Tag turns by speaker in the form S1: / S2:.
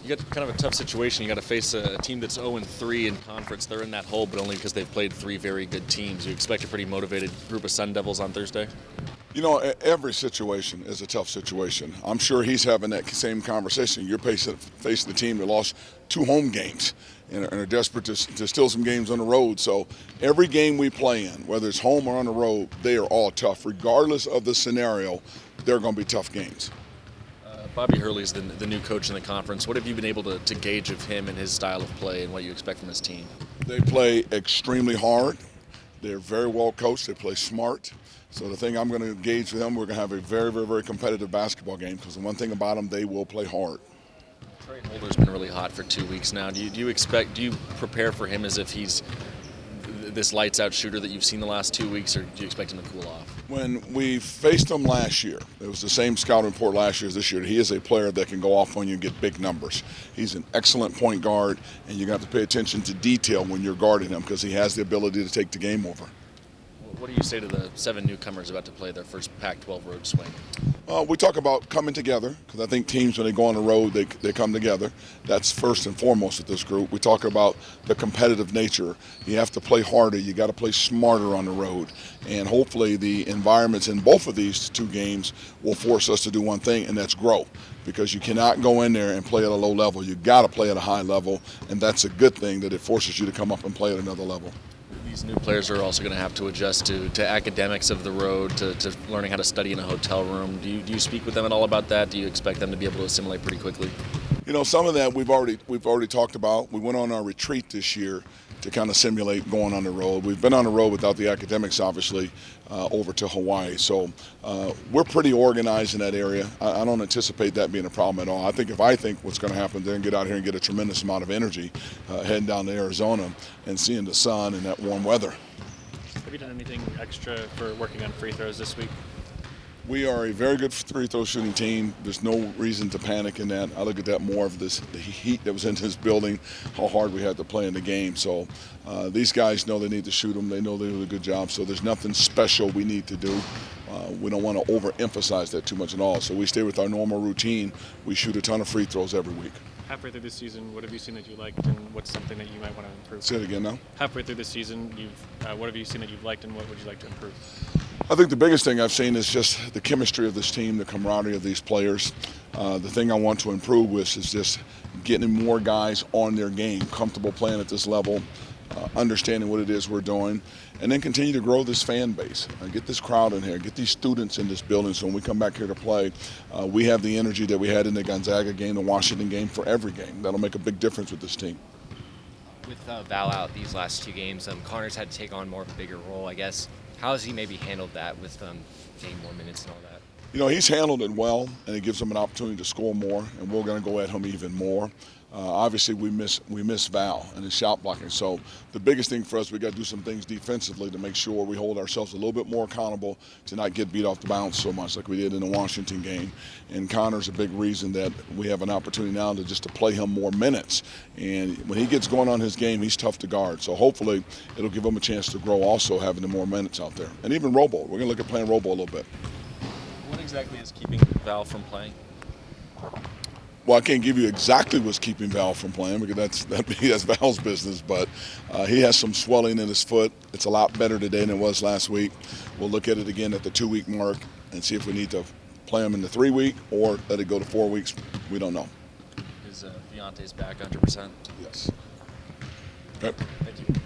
S1: You got kind of a tough situation. You got to face a team that's 0-3 in conference. They're in that hole, but only because they've played three very good teams. You expect a pretty motivated group of Sun Devils on Thursday?
S2: You know, every situation is a tough situation. I'm sure he's having that same conversation. You're facing the team that lost 2 home games and are desperate to steal some games on the road. So every game we play in, whether it's home or on the road, they are all tough. Regardless of the scenario, they're going to be tough games.
S1: Bobby Hurley's the new coach in the conference. What have you been able to gauge of him and his style of play and what you expect from his team?
S2: They play extremely hard. They're very well coached. They play smart. So the thing I'm going to gauge with them, we're going to have a very, very, very competitive basketball game because the one thing about them, they will play hard.
S1: Trey Holder's been really hot for 2 weeks now. Do you prepare for him as if he's this lights-out shooter that you've seen the last 2 weeks, or do you expect him to cool off?
S2: When we faced him last year, it was the same scouting report last year as this year. He is a player that can go off on you and get big numbers. He's an excellent point guard, and you're going to have to pay attention to detail when you're guarding him because he has the ability to take the game over.
S1: What do you say to the 7 newcomers about to play their first Pac-12 road swing?
S2: We talk about coming together because I think teams, when they go on the road, they come together. That's first and foremost with this group. We talk about the competitive nature. You have to play harder. You got to play smarter on the road. And hopefully the environments in both of these 2 games will force us to do one thing, and that's grow. Because you cannot go in there and play at a low level. You got to play at a high level, and that's a good thing that it forces you to come up and play at another level.
S1: These new players are also going to have to adjust to academics of the road, to learning how to study in a hotel room. Do you speak with them at all about that? Do you expect them to be able to assimilate pretty quickly?
S2: You know, some of that we've already talked about. We went on our retreat this year to kind of simulate going on the road. We've been on the road without the academics, obviously, over to Hawaii. So we're pretty organized in that area. I don't anticipate that being a problem at all. I think what's going to happen, they're going to get out here and get a tremendous amount of energy heading down to Arizona and seeing the sun and that warm weather.
S3: Have you done anything extra for working on free throws this week?
S2: We are a very good free throw shooting team. There's no reason to panic in that. I look at that more of the heat that was in this building, how hard we had to play in the game. So these guys know they need to shoot them. They know they do a good job. So there's nothing special we need to do. We don't want to overemphasize that too much at all. So we stay with our normal routine. We shoot a ton of free throws every week.
S3: Halfway through this season, what have you seen that you liked, and what's something that you might want to improve?
S2: Say it again now.
S3: Halfway through this season, what have you seen that you've liked, and what would you like to improve?
S2: I think the biggest thing I've seen is just the chemistry of this team, the camaraderie of these players. The thing I want to improve with is just getting more guys on their game, comfortable playing at this level, understanding what it is we're doing, and then continue to grow this fan base. Get this crowd in here, get these students in this building so when we come back here to play, we have the energy that we had in the Gonzaga game, the Washington game, for every game. That'll make a big difference with this team.
S4: With Val out these last 2 games, Connor's had to take on more of a bigger role, I guess. How has he maybe handled that with getting more minutes and all that?
S2: You know, he's handled it well, and it gives him an opportunity to score more, and we're going to go at him even more. Obviously, we miss Val and his shot blocking. So the biggest thing for us, we got to do some things defensively to make sure we hold ourselves a little bit more accountable to not get beat off the bounce so much like we did in the Washington game. And Connor's a big reason that we have an opportunity now to play him more minutes. And when he gets going on his game, he's tough to guard. So hopefully it'll give him a chance to grow also having the more minutes out there. And even Robo. We're going to look at playing Robo a little bit.
S1: What exactly is keeping Val from playing?
S2: Well, I can't give you exactly what's keeping Val from playing because that's Val's business, but he has some swelling in his foot. It's a lot better today than it was last week. We'll look at it again at the 2-week mark and see if we need to play him in the 3-week or let it go to 4 weeks. We don't know.
S1: Is Viante's back 100%?
S2: Yes. Okay.
S1: Thank you.